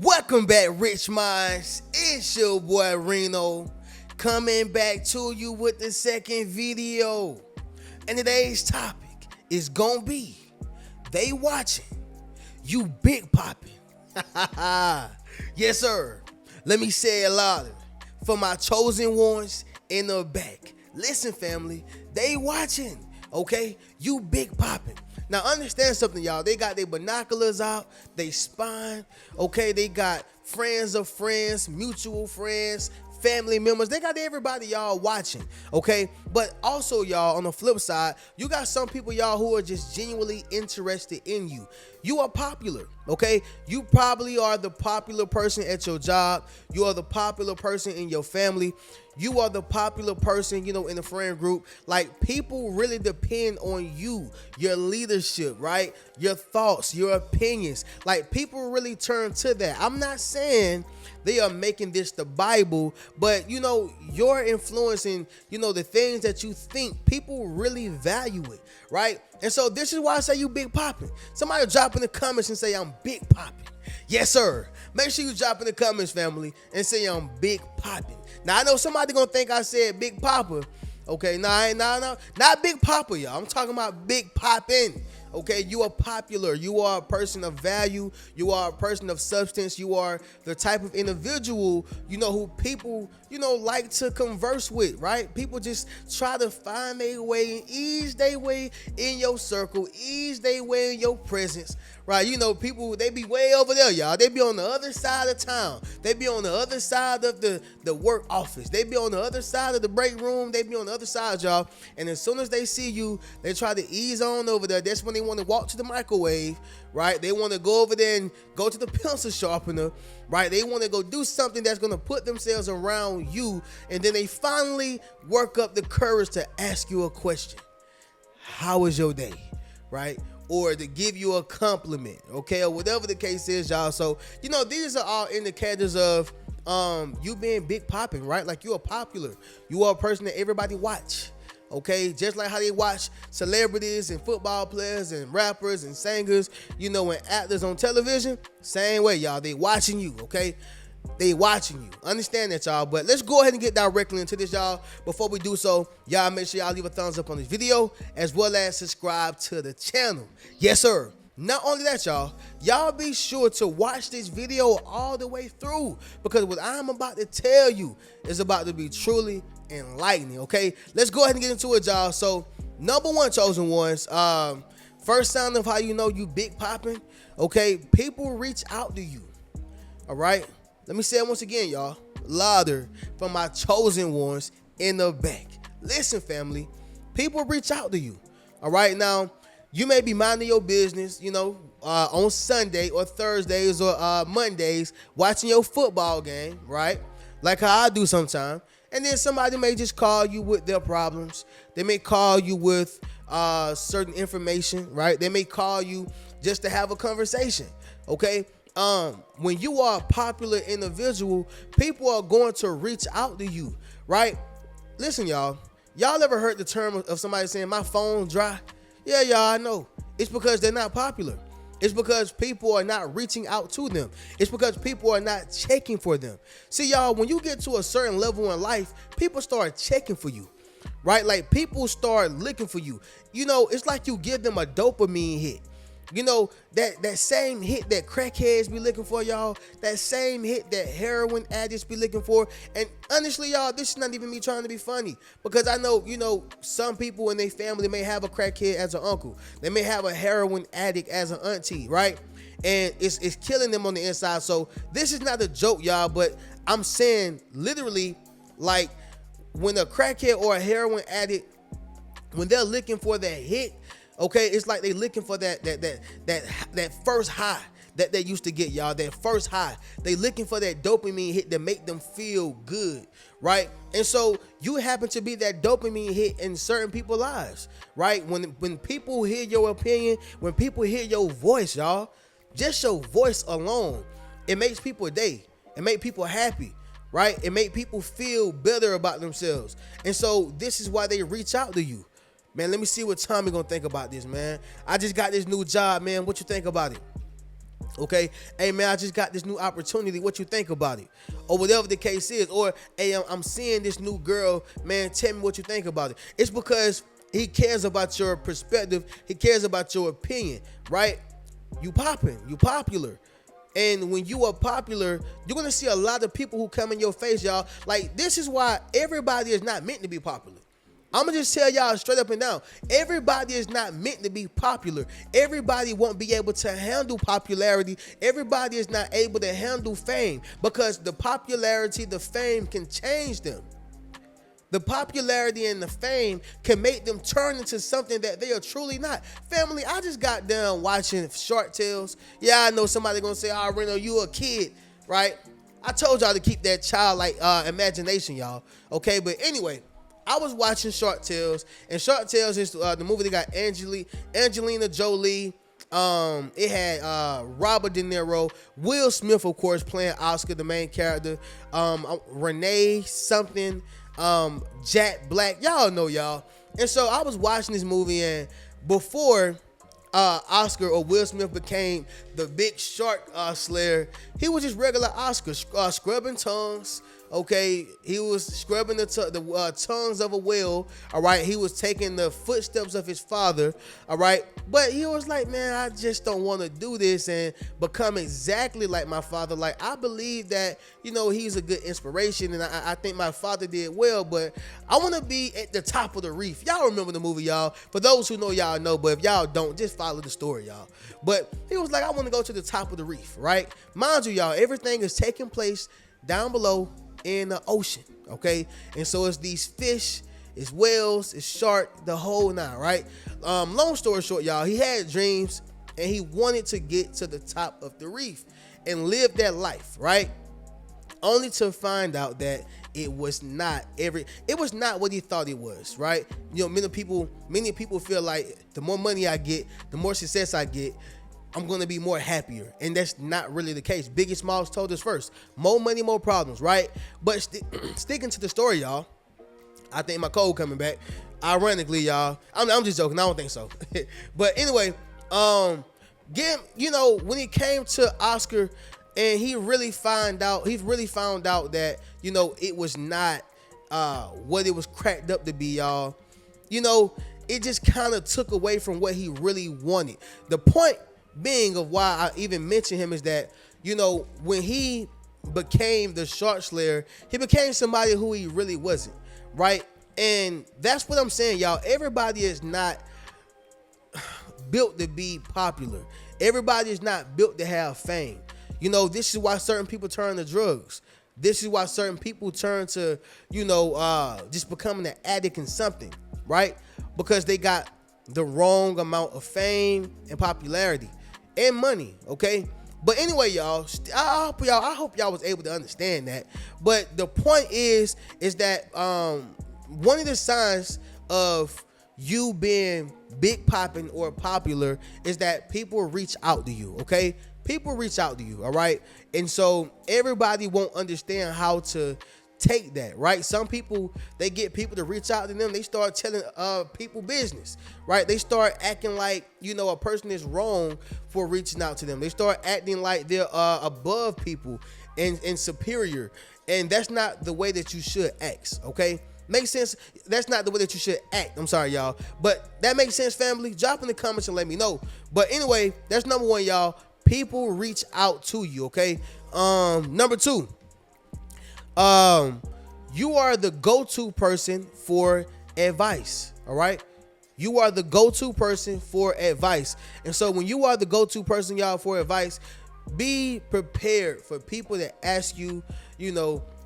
Welcome back, Rich Minds. It's your boy Reno coming back to you with the second video. And today's topic is gonna be they watching, you big popping. Yes, sir. Let me say it louder for my chosen ones in the back. Listen, family, they watching, okay? You big popping. Now understand something, y'all. They got their binoculars out, they spine, okay? They got friends of friends, mutual friends, family members. They got everybody, y'all, watching, okay? But also, y'all, on the flip side, you got some people, y'all, who are just genuinely interested in you. You are popular, okay? You probably are the popular person at your job. You are the popular person in your family. You are the popular person, in the friend group. Like, people really depend on you, your leadership, right? Your thoughts, your opinions. Like, people really turn to that. I'm not saying they are making this the Bible, but your influence and the things that you think, people really value it, right? And so this is why I say you big popping. Somebody drop in the comments and say I'm big popping. Yes, sir. Make sure you drop in the comments, family, and say I'm big popping. Now I know somebody gonna think I said big popper. Okay, not big popper, y'all. I'm talking about big popping. Okay, you are popular. You are a person of value. You are a person of substance. You are the type of individual, who people, like to converse with, right? People just try to find their way and ease their way in your circle, ease their way in your presence, right? People, they be way over there, y'all. They be on the other side of town. They be on the other side of the work office. They be on the other side of the break room. They be on the other side, y'all. And as soon as they see you, they try to ease on over there. That's when they want to walk to the microwave, right? They want to go over there and go to the pencil sharpener, right? They want to go do something that's going to put themselves around you, and then they finally work up the courage to ask you a question. How was your day, right? Or to give you a compliment, okay? Or whatever the case is, y'all. So, these are all indicators of you being big popping, right? Like, you are popular. You are a person that everybody watch. Okay, just like how they watch celebrities and football players and rappers and singers, and actors on television, same way, y'all. They watching you, okay? They watching you. Understand that, y'all. But let's go ahead and get directly into this, y'all. Before we do so, y'all make sure y'all leave a thumbs up on this video, as well as subscribe to the channel. Yes, sir. Not only that, y'all be sure to watch this video all the way through, because what I'm about to tell you is about to be truly enlightening, okay? Let's go ahead and get into it, y'all. So, number one, chosen ones, first sign of how you big popping, okay? People reach out to you, all right? Let me say it once again, y'all, louder for my chosen ones in the back. Listen, family, people reach out to you, all right? Now, you may be minding your business, on Sunday or Thursdays or Mondays, watching your football game, right? Like how I do sometimes. And then somebody may just call you with their problems. They may call you with certain information, right? They may call you just to have a conversation, okay? When you are a popular individual, people are going to reach out to you, right? Listen, y'all. Y'all ever heard the term of somebody saying, my phone dry? Yeah, y'all, I know. It's because they're not popular. It's because people are not reaching out to them. It's because people are not checking for them. See, y'all, when you get to a certain level in life, people start checking for you, right? Like, people start looking for you. It's like you give them a dopamine hit. That same hit that crackheads be looking for, y'all. That same hit that heroin addicts be looking for. And honestly, y'all, this is not even me trying to be funny, because I know, some people in their family may have a crackhead as an uncle. They may have a heroin addict as an auntie, right? And it's killing them on the inside. So this is not a joke, y'all, but I'm saying literally, like, when a crackhead or a heroin addict, when they're looking for that hit, okay, it's like they looking for that first high that they used to get, y'all. That first high. They looking for that dopamine hit to make them feel good, right? And so you happen to be that dopamine hit in certain people's lives, right? When people hear your opinion, when people hear your voice, y'all, just your voice alone, it makes people day. It makes people happy, right? It makes people feel better about themselves. And so this is why they reach out to you. Man, let me see what Tommy gonna think about this, man. I just got this new job, man. What you think about it? Okay, hey man, I just got this new opportunity. What you think about it, or whatever the case is, or hey, I'm seeing this new girl. Man, tell me what you think about it. It's because he cares about your perspective. He cares about your opinion, right? You popping, you popular. And when you are popular, you're gonna see a lot of people who come in your face, y'all. Like, this is why everybody is not meant to be popular. I'm gonna just tell y'all straight up and down. Everybody is not meant to be popular. Everybody won't be able to handle popularity. Everybody is not able to handle fame, because the popularity, the fame can change them. The popularity and the fame can make them turn into something that they are truly not. Family, I just got done watching Shark Tales. Yeah, I know somebody gonna say, "Oh, Reno, you a kid," right? I told y'all to keep that childlike imagination, y'all. Okay, but anyway, I was watching Shark Tales, and Shark Tales is the movie that got Angelina Jolie. It had Robert De Niro, Will Smith, of course, playing Oscar, the main character. Renee something. Jack Black, y'all know y'all. And so I was watching this movie, and before Oscar or Will Smith became the big shark slayer, he was just regular Oscar, scrubbing tongues. Okay, he was scrubbing the tongues of a whale. All right, he was taking the footsteps of his father. All right, but he was like, man, I just don't want to do this and become exactly like my father. Like, I believe that, he's a good inspiration, and I think my father did well, but I want to be at the top of the reef. Y'all remember the movie, y'all? For those who know, y'all know, but if y'all don't, just follow the story, y'all. But he was like, I want to go to the top of the reef, right? Mind you, y'all, everything is taking place down below in the ocean, okay? And so it's these fish, it's whales, it's shark, the whole nine, right? Long story short, y'all, he had dreams, and he wanted to get to the top of the reef and live that life, right? Only to find out that it was not what he thought it was, right? Many people feel like the more money I get, the more success I get, I'm going to be more happier. And that's not really the case. Biggie Smalls told us first, more money, more problems, right? But sticking to the story, y'all, I think my code coming back. Ironically, y'all, I'm just joking. I don't think so. But anyway, when it came to Oscar, and he really found out that, it was not what it was cracked up to be, y'all. It just kind of took away from what he really wanted. The point being of why I even mention him is that, when he became the shark slayer, he became somebody who he really wasn't, right? And that's what I'm saying, y'all. Everybody is not built to be popular. Everybody is not built to have fame. This is why certain people turn to drugs. This is why certain people turn to, just becoming an addict in something, right? Because they got the wrong amount of fame and popularity and money, okay? But anyway, y'all, I hope y'all was able to understand that. But the point is that one of the signs of you being big popping or popular is that people reach out to you, okay? People reach out to you, all right? And so everybody won't understand how to take that, right? Some people, they get people to reach out to them. They start telling people business, right? They start acting like, a person is wrong for reaching out to them. They start acting like they're above people and superior. And that's not the way that you should act, okay? Makes sense? That's not the way that you should act. I'm sorry, y'all. But that makes sense, family? Drop in the comments and let me know. But anyway, that's number one, y'all. People reach out to you, okay? Number two, you are the go-to person for advice, all right? You are the go-to person for advice. And so when you are the go-to person, y'all, for advice, be prepared for people that ask you,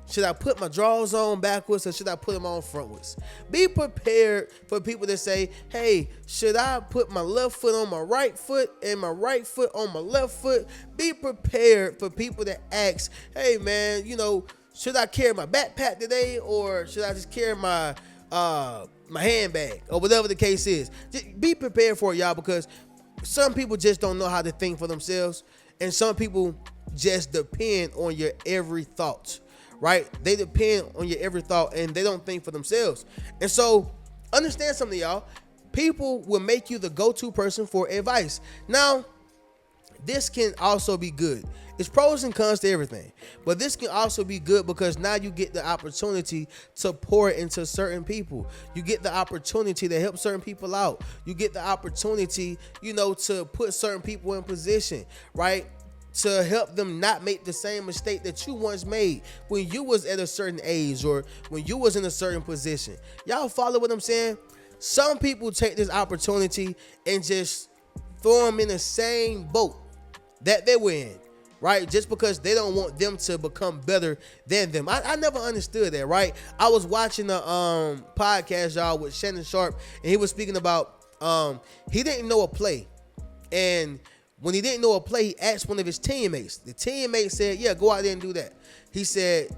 should I put my drawers on backwards or should I put them on frontwards? Be prepared for people that say, hey, should I put my left foot on my right foot and my right foot on my left foot? Be prepared for people that ask, hey, man, should I carry my backpack today or should I just carry my handbag or whatever the case is? Just be prepared for it, y'all, because some people just don't know how to think for themselves, and some people just depend on your every thought. Right? They depend on your every thought and they don't think for themselves. And so understand something, y'all. People will make you the go-to person for advice. Now, this can also be good. It's pros and cons to everything, but this can also be good because now you get the opportunity to pour into certain people. You get the opportunity to help certain people out. You get the opportunity, to put certain people in position, right? To help them not make the same mistake that you once made when you was at a certain age or when you was in a certain position. Y'all follow what I'm saying? Some people take this opportunity and just throw them in the same boat that they were in, right? Just because they don't want them to become better than them. I never understood that, right? I was watching a podcast, y'all, with Shannon Sharp, and he was speaking about he didn't know a play. And when he didn't know a play, he asked one of his teammates. The teammate said, yeah, go out there and do that. He said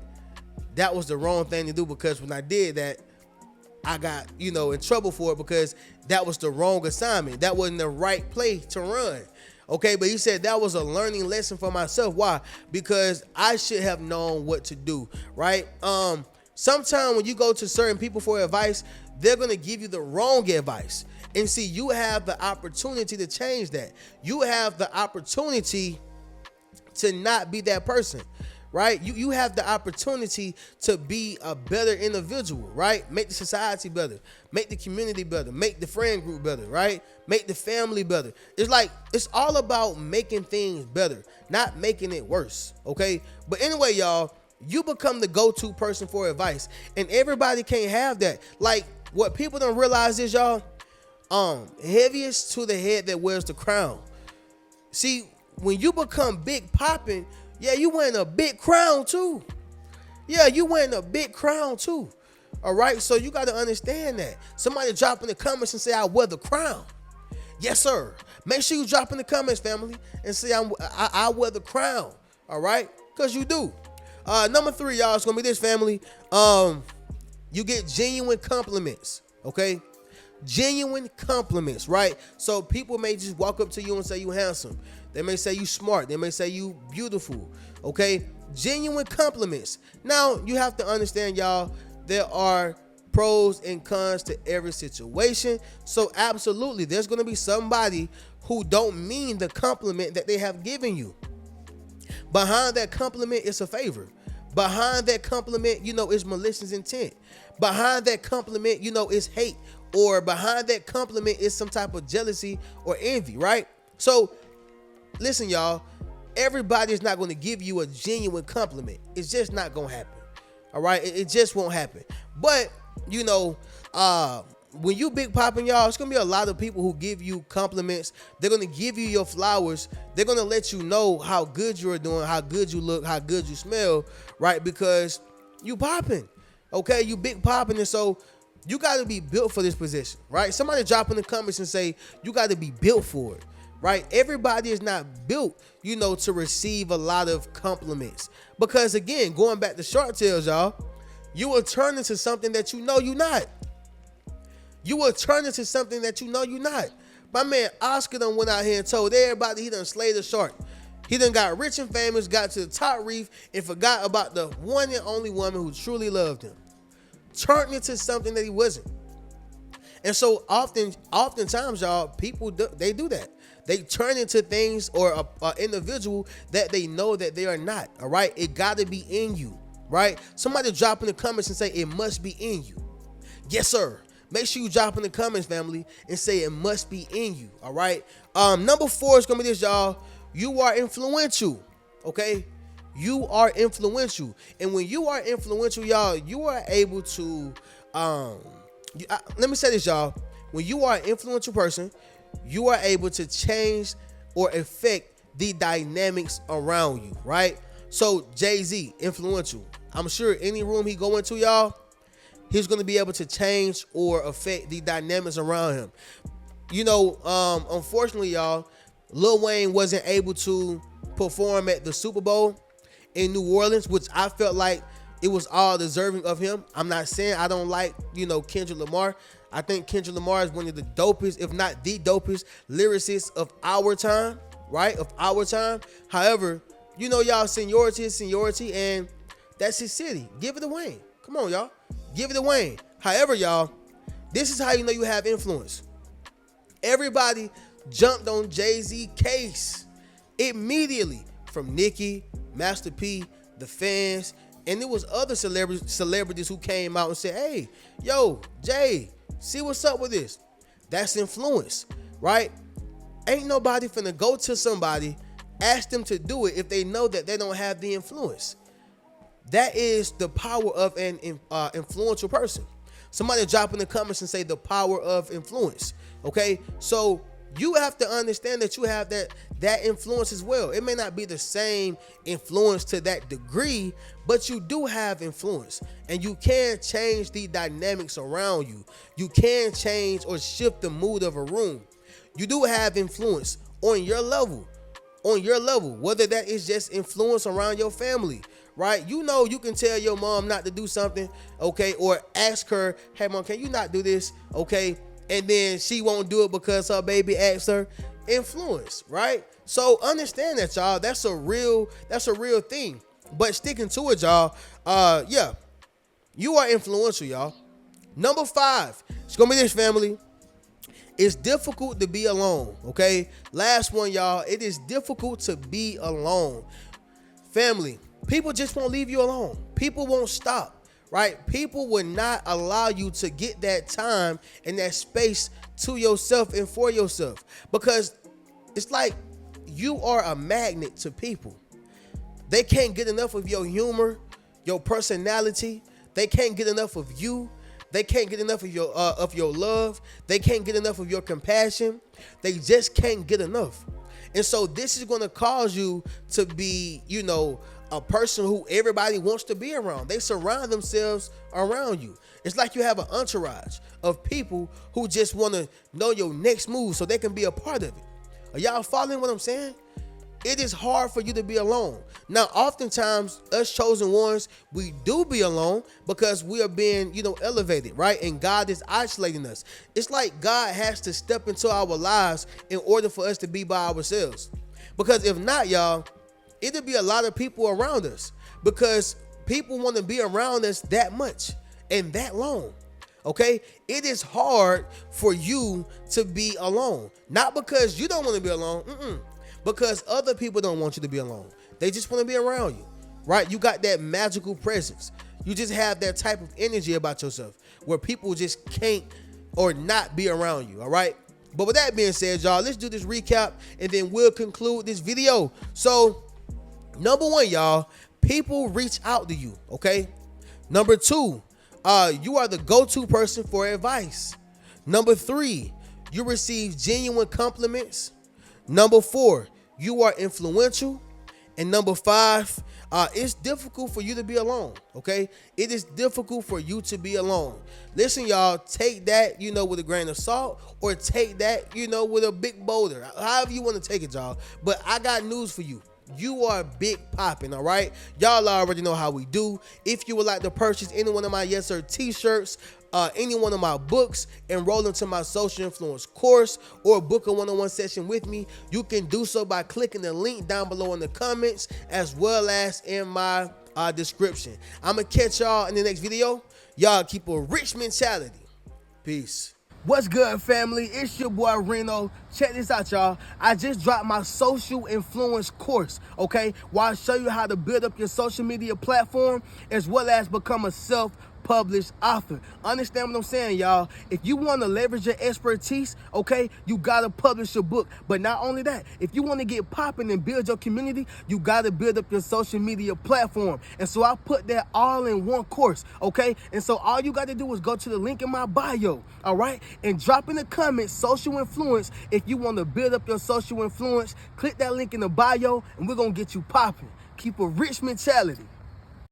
that was the wrong thing to do because when I did that, I got, in trouble for it because that was the wrong assignment. That wasn't the right play to run. Okay, but he said that was a learning lesson for myself. Why? Because I should have known what to do, right? Sometimes when you go to certain people for advice, they're going to give you the wrong advice. And see, you have the opportunity to change that. You have the opportunity to not be that person, right? You have the opportunity to be a better individual, right? Make the society better, make the community better, make the friend group better, right? Make the family better. It's all about making things better, not making it worse, okay? But anyway, y'all, you become the go-to person for advice, and everybody can't have that. Like, what people don't realize is, y'all, heaviest to the head that wears the crown. See, when you become big popping, yeah, you wearing a big crown too. Yeah, you wearing a big crown too. All right, so you got to understand that. Somebody drop in the comments and say, I wear the crown. Yes, sir. Make sure you drop in the comments, family, and say, I wear the crown. All right, because you do. Number 3, y'all, it's going to be this, family. You get genuine compliments, okay? Genuine compliments, right? So people may just walk up to you and say you handsome. They may say you smart. They may say you beautiful, okay? Genuine compliments. Now, you have to understand, y'all, there are pros and cons to every situation. So absolutely, there's going to be somebody who don't mean the compliment that they have given you. Behind that compliment is a favor. Behind that compliment, is malicious intent. Behind that compliment, is hate. Or behind that compliment is some type of jealousy or envy, right? So, listen, y'all, everybody is not going to give you a genuine compliment. It's just not going to happen, all right? It just won't happen. But, when you big popping, y'all, it's going to be a lot of people who give you compliments. They're going to give you your flowers. They're going to let you know how good you're doing, how good you look, how good you smell, right? Because you popping, okay? You big popping, and so you got to be built for this position, right? Somebody drop in the comments and say, you got to be built for it, right? Everybody is not built, to receive a lot of compliments. Because again, going back to Shark Tales, y'all, you will turn into something that you're not. You will turn into something that you're not. My man Oscar done went out here and told everybody he done slayed a shark. He done got rich and famous, got to the top reef, and forgot about the one and only woman who truly loved him. Turned into something that he wasn't. And so oftentimes, y'all, people they do that. They turn into things or a individual that they know that they are not. All right, it got to be in you, right? Somebody drop in the comments and say it must be in you. Yes, sir. Make sure you drop in the comments, family, and say it must be in you. All right. Number 4 is gonna be this, y'all. You are influential. Okay. You are influential, and when you are influential, y'all, you are able to. Let me say this, y'all. When you are an influential person, you are able to change or affect the dynamics around you, right? So Jay-Z, influential. I'm sure any room he go into, y'all, he's going to be able to change or affect the dynamics around him. Unfortunately, y'all, Lil Wayne wasn't able to perform at the Super Bowl in New Orleans, which I felt like it was all deserving of him. I'm not saying I don't like, Kendrick Lamar. I think Kendrick Lamar is one of the dopest, if not the dopest, lyricists of our time, right? Of our time. However, y'all, seniority is seniority, and that's his city. Give it to Wayne. Come on, y'all. Give it to Wayne. However, y'all, this is how you know you have influence. Everybody jumped on Jay-Z case. Immediately from Nicki, Master P, the fans, and there was other celebrities who came out and said, hey, yo, Jay, see what's up with this. That's influence, right? Ain't nobody finna go to somebody, ask them to do it if they know that they don't have the influence. That is the power of an influential person. Somebody drop in the comments and say the power of influence. Okay, so you have to understand that you have that influence as well. It may not be the same influence to that degree, but you do have influence, and you can change the dynamics around you. You can change or shift the mood of a room. You do have influence on your level, whether that is just influence around your family, right? You know, you can tell your mom not to do something, okay, or ask her, hey mom, can you not do this, okay, and then she won't do it because her baby asked her. Influence, right? So understand that, y'all. That's a real thing. But sticking to it, y'all, yeah, you are influential, y'all. Number 5, it's gonna be this, family. It's difficult to be alone, okay? Last one, y'all. It is difficult to be alone. Family, people just won't leave you alone. People won't stop, right? People will not allow you to get that time and that space to yourself and for yourself, because it's like you are a magnet to people. They can't get enough of your humor, your personality. They can't get enough of you. They can't get enough of your love. They can't get enough of your compassion. They just can't get enough. And so this is going to cause you to be, you know, a person who everybody wants to be around. They surround themselves around you. It's like you have an entourage of people who just want to know your next move so they can be a part of it. Are y'all following what I'm saying? It is hard for you to be alone. Now, oftentimes, us chosen ones, we do be alone because we are being, you know, elevated, right? And God is isolating us. It's like God has to step into our lives in order for us to be by ourselves. Because if not, y'all, it'll be a lot of people around us, because people want to be around us that much and that long. Okay, it is hard for you to be alone, not because you don't want to be alone, because other people don't want you to be alone. They just want to be around you, right? You got that magical presence. You just have that type of energy about yourself where people just can't or not be around you, all right? But with that being said, y'all, let's do this recap and then we'll conclude this video. So, number 1, y'all, people reach out to you, okay? Number 2, you are the go-to person for advice. Number 3, you receive genuine compliments. Number 4, you are influential. And number 5, it's difficult for you to be alone, okay? It is difficult for you to be alone. Listen, y'all, take that, you know, with a grain of salt, or take that, you know, with a big boulder. However you want to take it, y'all. But I got news for you. You are big popping, all right? Y'all already know how we do. If you would like to purchase any one of my Yes Sir t-shirts, any one of my books, enroll into my social influence course, or book a one-on-one session with me, you can do so by clicking the link down below in the comments, as well as in my description. I'm gonna catch y'all in the next video. Y'all keep a rich mentality. Peace. What's good, family? It's your boy Reno. Check this out, y'all. I just dropped my social influence course, okay? Where I show you how to build up your social media platform, as well as become a self-published author. Understand what I'm saying, y'all? If you want to leverage your expertise, okay, you gotta publish your book. But not only that, if you want to get popping and build your community, you gotta build up your social media platform. And so I put that all in one course, okay? And so all you gotta do is go to the link in my bio, all right? And drop in the comments social influence if you want to build up your social influence. Click that link in the bio and we're gonna get you popping. Keep a rich mentality.